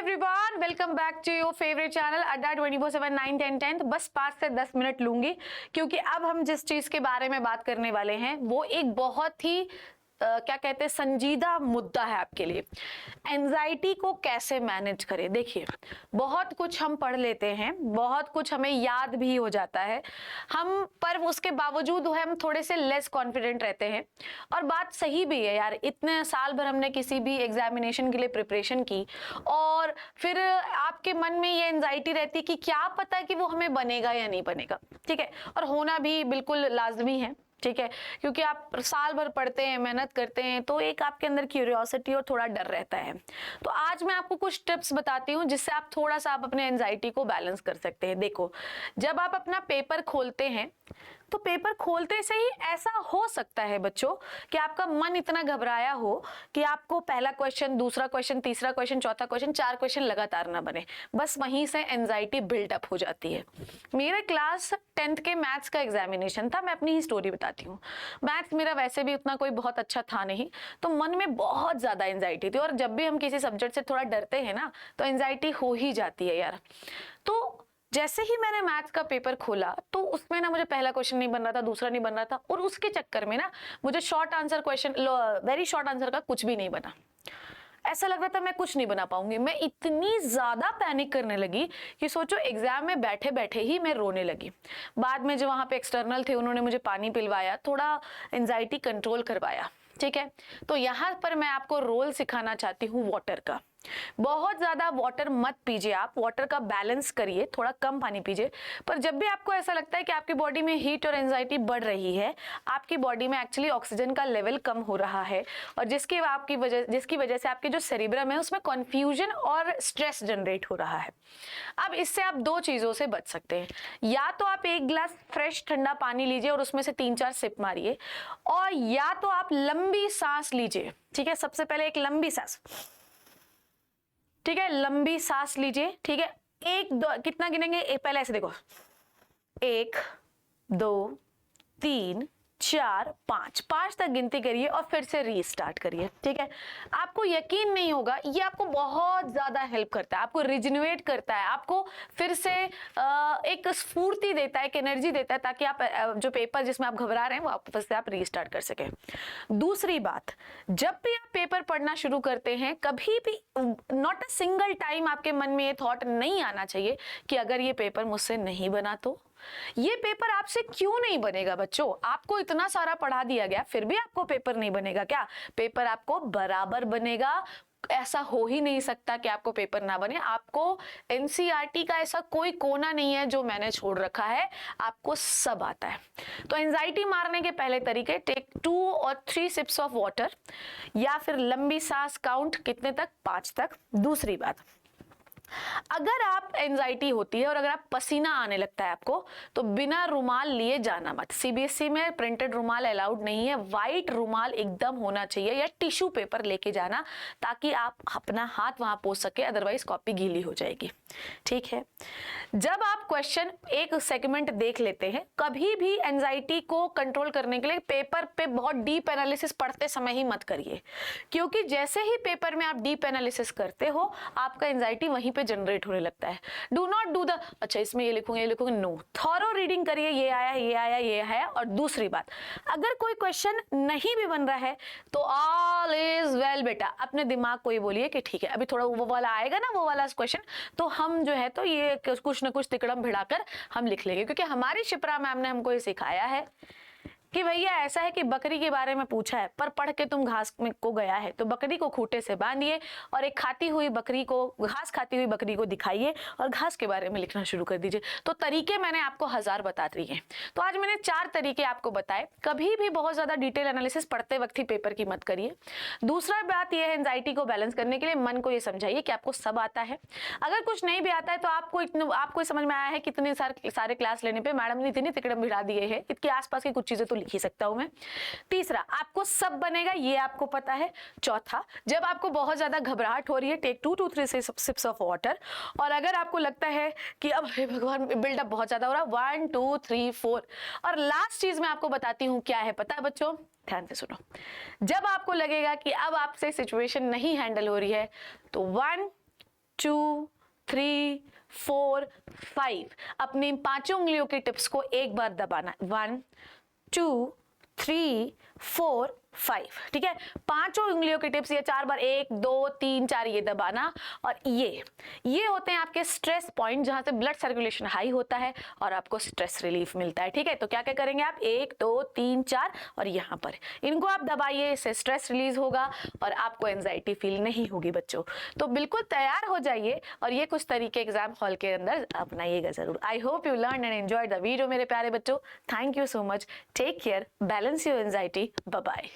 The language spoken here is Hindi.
Everyone, welcome back to your favourite channel Adda 24/7 9 10 10। बस 5 से 10 मिनट लूंगी क्योंकि अब हम जिस चीज के बारे में बात करने वाले हैं वो एक बहुत ही क्या कहते हैं संजीदा मुद्दा है आपके लिए। एंजाइटी को कैसे मैनेज करें। देखिए, बहुत कुछ हम पढ़ लेते हैं, बहुत कुछ हमें याद भी हो जाता है हम, पर उसके बावजूद हम थोड़े से लेस कॉन्फिडेंट रहते हैं। और बात सही भी है यार, इतने साल भर हमने किसी भी एग्जामिनेशन के लिए प्रिपरेशन की और फिर आपके मन में ये एंजाइटी रहती है कि क्या पता कि वो हमें बनेगा या नहीं बनेगा। ठीक है, और होना भी बिल्कुल लाजमी है। ठीक है, क्योंकि आप साल भर पढ़ते हैं, मेहनत करते हैं, तो एक आपके अंदर क्यूरियोसिटी और थोड़ा डर रहता है। तो आज मैं आपको कुछ टिप्स बताती हूँ जिससे आप थोड़ा सा आप अपने एंजाइटी को बैलेंस कर सकते हैं। देखो, जब आप अपना पेपर खोलते हैं तो पेपर खोलते से ही ऐसा हो सकता है बच्चों कि आपका मन इतना घबराया हो कि आपको पहला क्वेश्चन, दूसरा क्वेश्चन, तीसरा क्वेश्चन, चौथा क्वेश्चन, 4 क्वेश्चन लगातार ना बने। बस वहीं से एंजाइटी बिल्डअप हो जाती है। मेरे क्लास 10th के मैथ्स का एग्जामिनेशन था, मैं अपनी ही स्टोरी बताती हूँ। मैथ्स मेरा वैसे भी उतना कोई बहुत अच्छा था नहीं, तो मन में बहुत ज्यादा एंजाइटी थी। और जब भी हम किसी सब्जेक्ट से थोड़ा डरते हैं ना तो एंजाइटी हो ही जाती है यार। तो जैसे ही मैंने मैथ्स का पेपर खोला तो उसमें ना मुझे पहला क्वेश्चन नहीं बन रहा था, दूसरा नहीं बन रहा था, और उसके चक्कर में ना मुझे short answer question, very short answer का कुछ भी नहीं बना। ऐसा लग रहा था मैं कुछ नहीं बना पाऊंगी। मैं इतनी ज्यादा पैनिक करने लगी कि सोचो एग्जाम में बैठे बैठे ही मैं रोने लगी। बाद में जो वहां पे एक्सटर्नल थे उन्होंने मुझे पानी पिलवाया, थोड़ा एंजाइटी कंट्रोल करवाया। ठीक है, तो यहां पर मैं आपको रोल सिखाना चाहती हूँ वाटर का। बहुत ज्यादा वाटर मत पीजिए, आप वाटर का बैलेंस करिए, थोड़ा कम पानी पीजिए। पर जब भी आपको ऐसा लगता है कि आपकी बॉडी में हीट और एंजाइटी बढ़ रही है, आपकी बॉडी में एक्चुअली ऑक्सीजन का लेवल कम हो रहा है और जिसकी वजह से आपकी जो सेरिब्रम है उसमें कंफ्यूजन और स्ट्रेस जनरेट हो रहा है। अब इससे आप 2 चीजों से बच सकते हैं। या तो आप 1 गिलास फ्रेश ठंडा पानी लीजिए और उसमें से 3-4 सिप मारिए, और या तो आप लंबी सांस लीजिए। ठीक है, सबसे पहले एक लंबी सांस, ठीक है, लंबी सांस लीजिए। ठीक है, 1 2 कितना गिनेंगे, पहले ऐसे देखो, 1 2 3 4 5 तक गिनती करिए और फिर से रीस्टार्ट करिए। ठीक है, आपको यकीन नहीं होगा, ये आपको बहुत ज्यादा हेल्प करता है, आपको रिजनरेट करता है, आपको फिर से एक स्फूर्ति देता है, एक एनर्जी देता है, ताकि आप जो पेपर जिसमें आप घबरा रहे हैं वो वापस से आप रीस्टार्ट कर सके। दूसरी बात, जब भी आप पेपर पढ़ना शुरू करते हैं, कभी भी नॉट अ सिंगल टाइम आपके मन में ये थॉट नहीं आना चाहिए कि अगर ये पेपर मुझसे नहीं बना तो। ये पेपर आपसे क्यों नहीं बनेगा बच्चों? आपको इतना सारा पढ़ा दिया गया फिर भी आपको पेपर नहीं बनेगा क्या? पेपर आपको बराबर बनेगा। ऐसा हो ही नहीं सकता कि आपको पेपर ना बने। आपको एनसीईआरटी का ऐसा कोई कोना नहीं है जो मैंने छोड़ रखा है, आपको सब आता है। तो एंजाइटी मारने के पहले तरीके, टेक 2 और 3 सिप्स ऑफ वाटर, या फिर लंबी सांस, काउंट कितने तक, 5 तक। दूसरी बात, अगर आप एंजाइटी होती है और अगर आप पसीना आने लगता है आपको, तो बिना रुमाल लिए जाना मत। सीबीएसई में प्रिंटेड रुमाल अलाउड नहीं है, व्हाइट रुमाल एकदम होना चाहिए, या टिश्यू पेपर लेके जाना ताकि आप अपना हाथ वहां पोंछ सके, अदरवाइज कॉपी गीली हो जाएगी। ठीक है, जब आप क्वेश्चन एक सेगमेंट देख लेते हैं, कभी भी एंजाइटी को कंट्रोल करने के लिए पेपर पे बहुत डीप एनालिसिस पढ़ते समय ही मत करिए, क्योंकि जैसे ही पेपर में आप डीप एनालिसिस करते हो आपका एंजाइटी वहीं पे जनरेट होने लगता है। डू नॉट डू द अच्छा इसमें ये लिखूंगे ये लिखूंगे, नो, थॉरो रीडिंग करिए, ये आया ये आया ये है। और दूसरी बात, अगर कोई क्वेश्चन नहीं भी बन रहा है तो ऑल इज वेल बेटा, अपने दिमाग को ये बोलिए कि ठीक है अभी थोड़ा वो वाला आएगा ना, वो वाला क्वेश्चन, तो हम जो है तो ये कुछ ना कुछ तिकड़म भिड़ाकर हम लिख लेंगे। क्योंकि हमारी शिप्रा मैम ने हमको ये सिखाया है कि भैया ऐसा है कि बकरी के बारे में पूछा है पर पढ़ के तुम घास में को गया है, तो बकरी को खूंटे से बांधिए और एक खाती हुई बकरी को, घास खाती हुई बकरी को दिखाइए और घास के बारे में लिखना शुरू कर दीजिए। तो तरीके मैंने आपको 1000 बता दी हैं। तो आज मैंने 4 तरीके आपको बताए। कभी भी बहुत ज्यादा डिटेल एनालिसिस पढ़ते वक्त ही पेपर की मत करिए। दूसरा बात यह है, एंजाइटी को बैलेंस करने के लिए मन को यह समझाइए कि आपको सब आता है। अगर कुछ नहीं भी आता है तो आपको समझ में आया है कि इतने सारे क्लास लेने पे मैडम ने इतनी तिकड़म भिड़ा दिए है, इसके आसपास की कुछ चीजें तो लिख ही सकता हूं मैं। तीसरा, आपको सब बनेगा ये आपको पता है। चौथा, जब आपको बहुत ज्यादा घबराहट हो रही है, take 2 to 3 sips of water, और अगर आपको लगता है कि अब हे भगवान बिल्डअप बहुत ज्यादा हो रहा, 1 2 3 4। और लास्ट चीज मैं आपको बताती हूं क्या है, पता है बच्चों, ध्यान से सुनो। जब आपको लगेगा कि अब आपसे सिचुएशन नहीं हैंडल हो रही है तो 1 2 3 4 5। अपनी 5 उंगलियों की टिप्स को एक बार दबाना, 1 2 3 4 5। ठीक है, 5 उंगलियों की टिप्स ये 4 बार, 1 2 3 4 ये दबाना। और ये होते हैं आपके स्ट्रेस पॉइंट, जहां से ब्लड सर्कुलेशन हाई होता है और आपको स्ट्रेस रिलीफ मिलता है। ठीक है, तो क्या क्या करेंगे आप, 1 2 3 4 और यहाँ पर इनको आप दबाइए, इससे स्ट्रेस रिलीज होगा और आपको एंजाइटी फील नहीं होगी बच्चों। तो बिल्कुल तैयार हो जाइए और ये कुछ तरीके एग्जाम हॉल के अंदर अपनाइएगा जरूर। I hope you learn and enjoy the video मेरे प्यारे बच्चों। Thank you so much, take care, balance your anxiety, bye bye.